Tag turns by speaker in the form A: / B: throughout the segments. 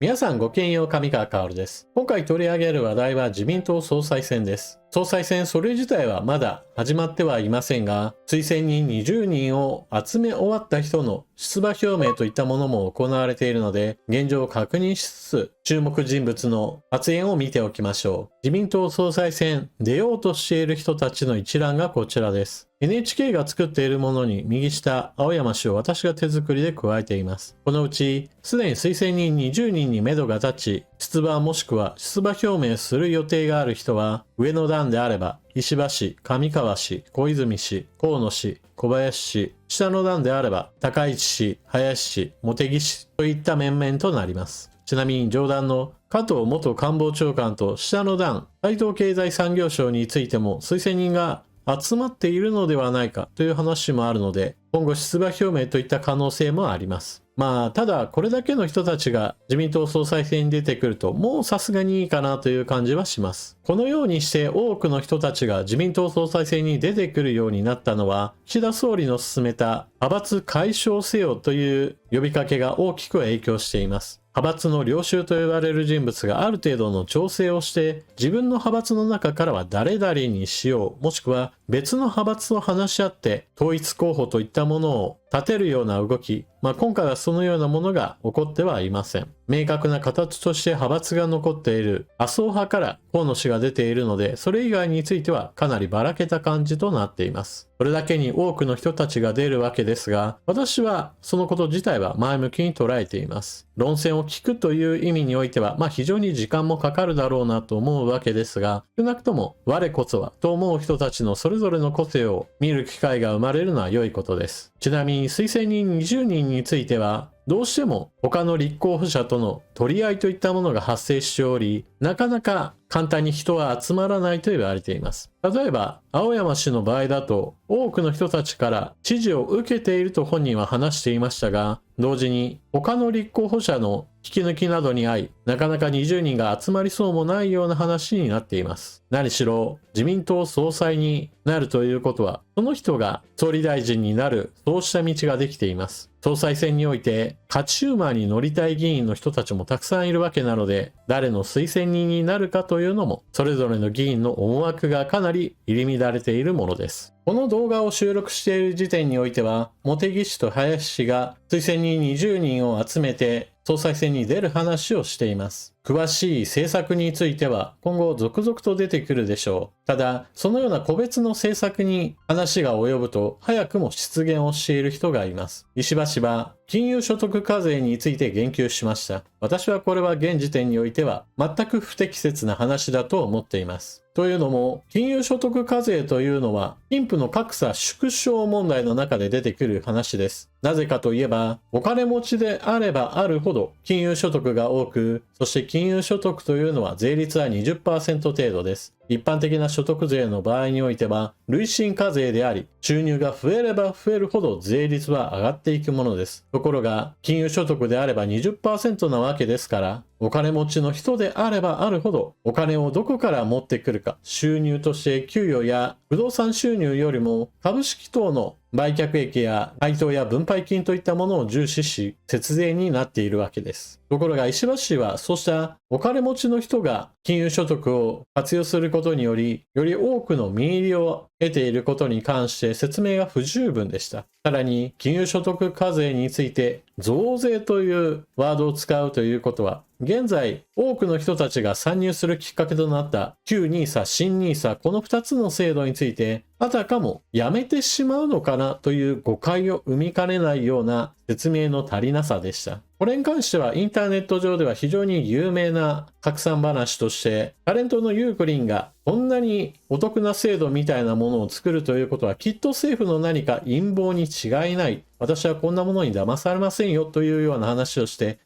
A: 皆さんごきげんよう、上川薫です。今回取り上げる話題は自民党総裁選です。総裁選それ自体はまだ始まってはいませんが、推薦人20人を集め終わった人の出馬表明といったものも行われているので、現状を確認しつつ、注目人物の発言を見ておきましょう。自民党総裁選出ようとしている人たちの一覧がこちらです。NHK が作っているものに右下、青山氏を私が手作りで加えています。このうち、すでに推薦人20人に目処が立ち、出馬もしくは出馬表明する予定がある人は、上の段であれば、石破氏、上川氏、小泉氏、河野氏、小林氏、下の段であれば、高市氏、林氏、茂木氏といった面々となります。ちなみに上段の加藤元官房長官と下の段、斉藤経済産業省についても推薦人が集まっているのではないかという話もあるので、今後出馬表明といった可能性もあります。ただこれだけの人たちが自民党総裁選に出てくると、もうさすがにいいかなという感じはします。このようにして多くの人たちが自民党総裁選に出てくるようになったのは、岸田総理の進めた派閥解消せよという呼びかけが大きく影響しています。派閥の領袖と呼ばれる人物がある程度の調整をして、自分の派閥の中からは誰々にしよう、もしくは別の派閥を話し合って統一候補といったものを立てるような動き、今回はそのようなものが起こってはいません。明確な形として派閥が残っている麻生派から河野氏が出ているので、それ以外についてはかなりばらけた感じとなっています。それだけに多くの人たちが出るわけですが、私はそのこと自体は前向きに捉えています。論戦を聞くという意味においては、非常に時間もかかるだろうなと思うわけですが、少なくとも我こそはと思う人たちのそれぞれの個性を見る機会が生まれるのは良いことです。ちなみに推薦人20人については、どうしても他の立候補者との取り合いといったものが発生しており、なかなか簡単に人は集まらないと言われています。例えば、青山氏の場合だと、多くの人たちから支持を受けていると本人は話していましたが、同時に他の立候補者の引き抜きなどに遭い、なかなか20人が集まりそうもないような話になっています。何しろ自民党総裁になるということは、その人が総理大臣になる、そうした道ができています。総裁選において勝ち馬に乗りたい議員の人たちもたくさんいるわけなので、誰の推薦人になるかというのもそれぞれの議員の思惑がかなり入り乱れているものです。この動画を収録している時点においては、茂木氏と林氏が推薦人20人を集めて総裁選に出る話をしています。詳しい政策については今後続々と出てくるでしょう。ただ、そのような個別の政策に話が及ぶと早くも失言をしている人がいます。石破氏は金融所得課税について言及しました。私はこれは現時点においては全く不適切な話だと思っています。というのも、金融所得課税というのは貧富の格差縮小問題の中で出てくる話です。なぜかといえば、お金持ちであればあるほど金融所得が多く、そして金融所得というのは税率は 20% 程度です。一般的な所得税の場合においては、累進課税であり、収入が増えれば増えるほど税率は上がっていくものです。ところが、金融所得であれば 20% なわけですから、お金持ちの人であればあるほど、お金をどこから持ってくるか、収入として給与や不動産収入よりも株式等の売却益や配当や分配金といったものを重視し、節税になっているわけです。ところが石破氏はそうしたお金持ちの人が金融所得を活用することにより、より多くの見入りを得ていることに関して説明が不十分でした。さらに、金融所得課税について増税というワードを使うということは、現在多くの人たちが参入するきっかけとなった旧 NISA、新 NISA、この2つの制度について、あたかもやめてしまうのかなという誤解を生みかねないような説明の足りなさでした。これに関してはインターネット上では非常に有名な拡散話として、タレントのユークリンがこんなにお得な制度みたいなものを作るということはきっと政府の何か陰謀に違いない。私はこんなものに騙されませんよというような話をして、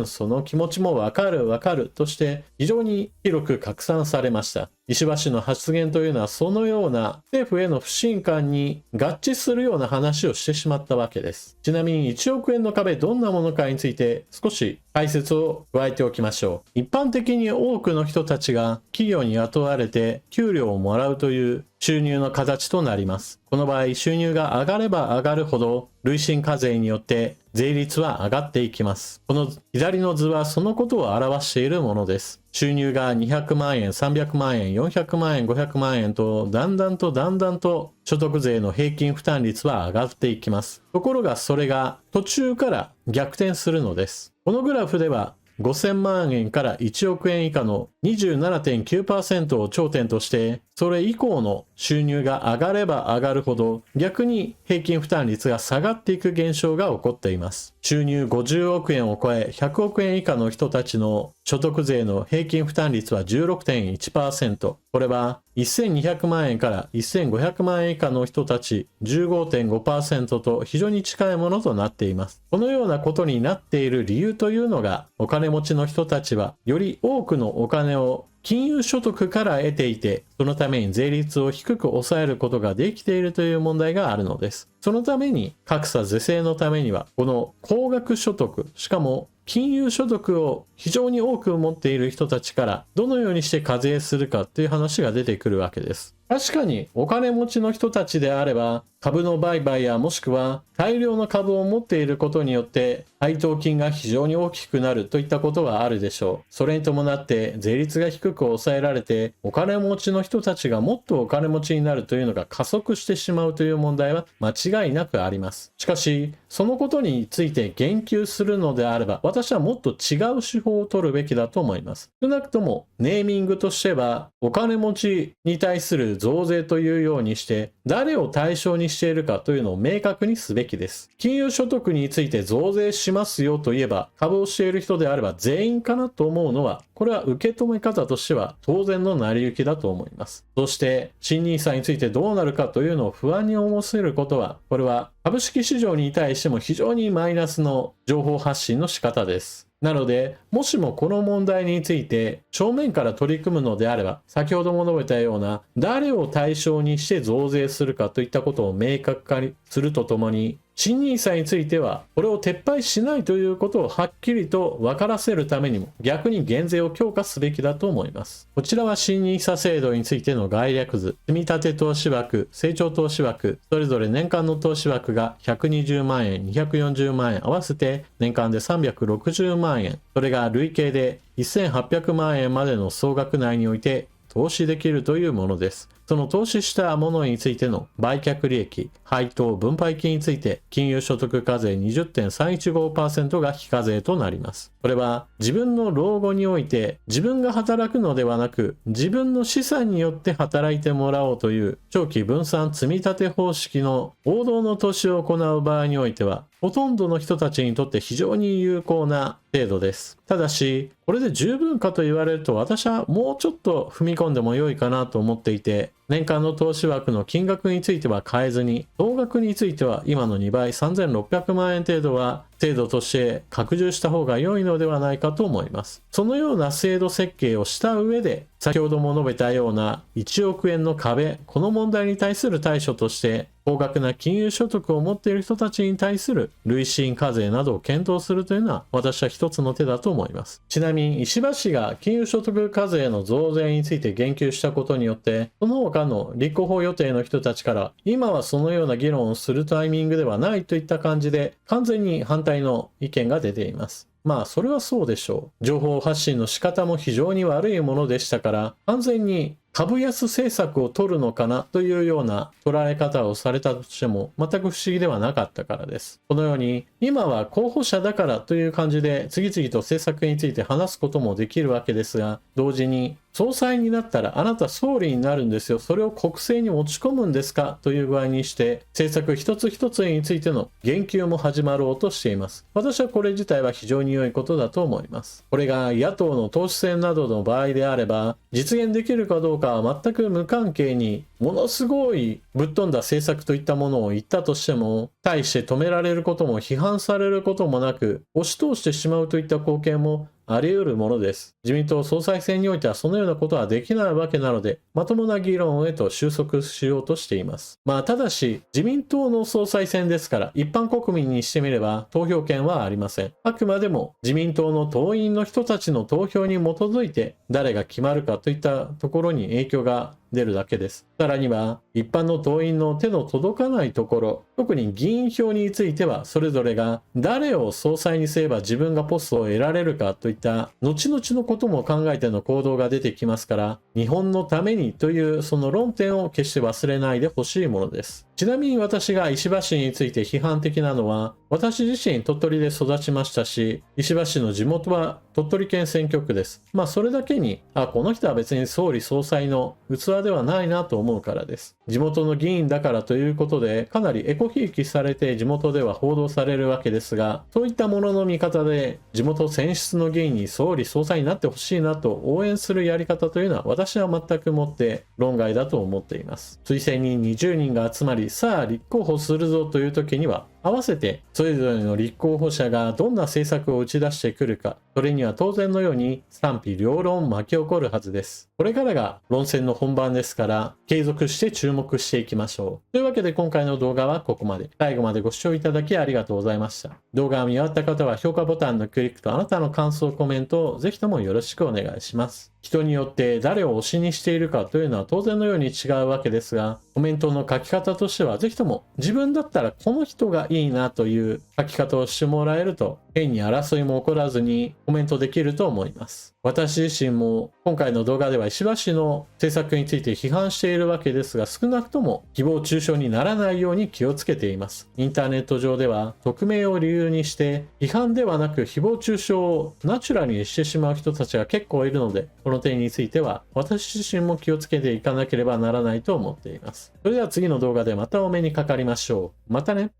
A: その気持ちもわかるとして非常に広く拡散されました。石破氏の発言というのはそのような政府への不信感に合致するような話をしてしまったわけです。ちなみに1億円の壁どんなものかについて少し解説を加えておきましょう。一般的に多くの人たちが企業に雇われて給料をもらうという収入の形となります。この場合、収入が上がれば上がるほど、累進課税によって税率は上がっていきます。この左の図はそのことを表しているものです。収入が200万円、300万円、400万円、500万円と、だんだんと所得税の平均負担率は上がっていきます。ところがそれが途中から逆転するのです。このグラフでは、5000万円から1億円以下の 27.9% を頂点として、それ以降の収入が上がれば上がるほど逆に平均負担率が下がっていく現象が起こっています。収入50億円を超え100億円以下の人たちの所得税の平均負担率は 16.1%。これは1200万円から1500万円以下の人たち 15.5% と非常に近いものとなっています。このようなことになっている理由というのが、お金持ちの人たちはより多くのお金を金融所得から得ていて、そのために税率を低く抑えることができているという問題があるのです。そのために格差是正のためには、この高額所得、しかも金融所得を非常に多く持っている人たちからどのようにして課税するかという話が出てくるわけです。確かにお金持ちの人たちであれば、株の売買やもしくは大量の株を持っていることによって配当金が非常に大きくなるといったことはあるでしょう。それに伴って税率が低く抑えられて、お金持ちの人たちがもっとお金持ちになるというのが加速してしまうという問題は間違いなくあります。しかし、そのことについて言及するのであれば、私はもっと違う手法を取るべきだと思います。少なくともネーミングとしては、お金持ちに対する増税というようにして、誰を対象にしているかというのを明確にすべきです。金融所得について増税しますよといえば、株をしている人であれば全員かなと思うのは、これは受け止め方としては当然の成り行きだと思います。そして新NISAについてどうなるかというのを不安に思わせることは、これは株式市場に対しても非常にマイナスの情報発信の仕方です。なので、もしもこの問題について正面から取り組むのであれば、先ほども述べたような誰を対象にして増税するかといったことを明確化するとともに、新NISAについてはこれを撤廃しないということをはっきりと分からせるためにも逆に減税を強化すべきだと思います。こちらは新NISA制度についての概略図、積立投資枠、成長投資枠、それぞれ年間の投資枠が120万円、240万円合わせて年間で360万円、それが累計で1800万円までの総額内において投資できるというものです。その投資したものについての売却利益、配当、分配金について金融所得課税 20.315% が非課税となります。これは自分の老後において自分が働くのではなく自分の資産によって働いてもらおうという長期分散積立方式の王道の投資を行う場合においてはほとんどの人たちにとって非常に有効な制度です。ただし、これで十分かと言われると私はもうちょっと踏み込んでも良いかなと思っていて、年間の投資枠の金額については変えずに、総額については今の2倍3600万円程度は制度として拡充した方が良いのではないかと思います。そのような制度設計をした上で、先ほども述べたような1億円の壁、この問題に対する対処として、高額な金融所得を持っている人たちに対する累進課税などを検討するというのは私は一つの手だと思います。ちなみに石破氏が金融所得課税の増税について言及したことによって、その他の立候補予定の人たちから今はそのような議論をするタイミングではないといった感じで完全に反対の意見が出ています。まあそれはそうでしょう。情報発信の仕方も非常に悪いものでしたから、完全に株安政策を取るのかなというような捉え方をされたとしても全く不思議ではなかったからです。このように今は候補者だからという感じで次々と政策について話すこともできるわけですが、同時に総裁になったらあなた総理になるんですよ、それを国政に持ち込むんですかという具合にして政策一つ一つについての言及も始まろうとしています。私はこれ自体は非常に良いことだと思います。これが野党の党首選などの場合であれば実現できるかどうかは全く無関係にものすごいぶっ飛んだ政策といったものを言ったとしても、対して止められることも批判されることもなく押し通してしまうといった貢献もあり得るものです。自民党総裁選においてはそのようなことはできないわけなので、まともな議論へと収束しようとしています。ただし、自民党の総裁選ですから、一般国民にしてみれば投票権はありません。あくまでも自民党の党員の人たちの投票に基づいて誰が決まるかといったところに影響が出るだけです。さらには一般の党員の手の届かないところ、特に議員票についてはそれぞれが誰を総裁にすれば自分がポストを得られるかといった後々のことも考えての行動が出てきますから、日本のためにというその論点を決して忘れないでほしいものです。ちなみに私が石破氏について批判的なのは、私自身鳥取で育ちましたし、石破氏の地元は鳥取県選挙区です。それだけに、この人は別に総理総裁の器ではないなと思うからです。地元の議員だからということで、かなりエコひいきされて地元では報道されるわけですが、そういったものの見方で、地元選出の議員に総理総裁になってほしいなと応援するやり方というのは、私は全くもって論外だと思っています。推薦人20人が集まり、さあ立候補するぞという時には、合わせてそれぞれの立候補者がどんな政策を打ち出してくるか、それには当然のように賛否両論巻き起こるはずです。これからが論戦の本番ですから、継続して注目していきましょう。というわけで今回の動画はここまで。最後までご視聴いただきありがとうございました。動画が見終わった方は評価ボタンのクリックとあなたの感想コメントをぜひともよろしくお願いします。人によって誰を推しにしているかというのは当然のように違うわけですが、コメントの書き方としてはぜひとも自分だったらこの人がいいなという書き方をしてもらえると、変に争いも起こらずにコメントできると思います。私自身も今回の動画では石破氏の政策について批判しているわけですが、少なくとも誹謗中傷にならないように気をつけています。インターネット上では匿名を理由にして批判ではなく誹謗中傷をナチュラルにしてしまう人たちが結構いるので、この点については私自身も気をつけていかなければならないと思っています。それでは次の動画でまたお目にかかりましょう。またね。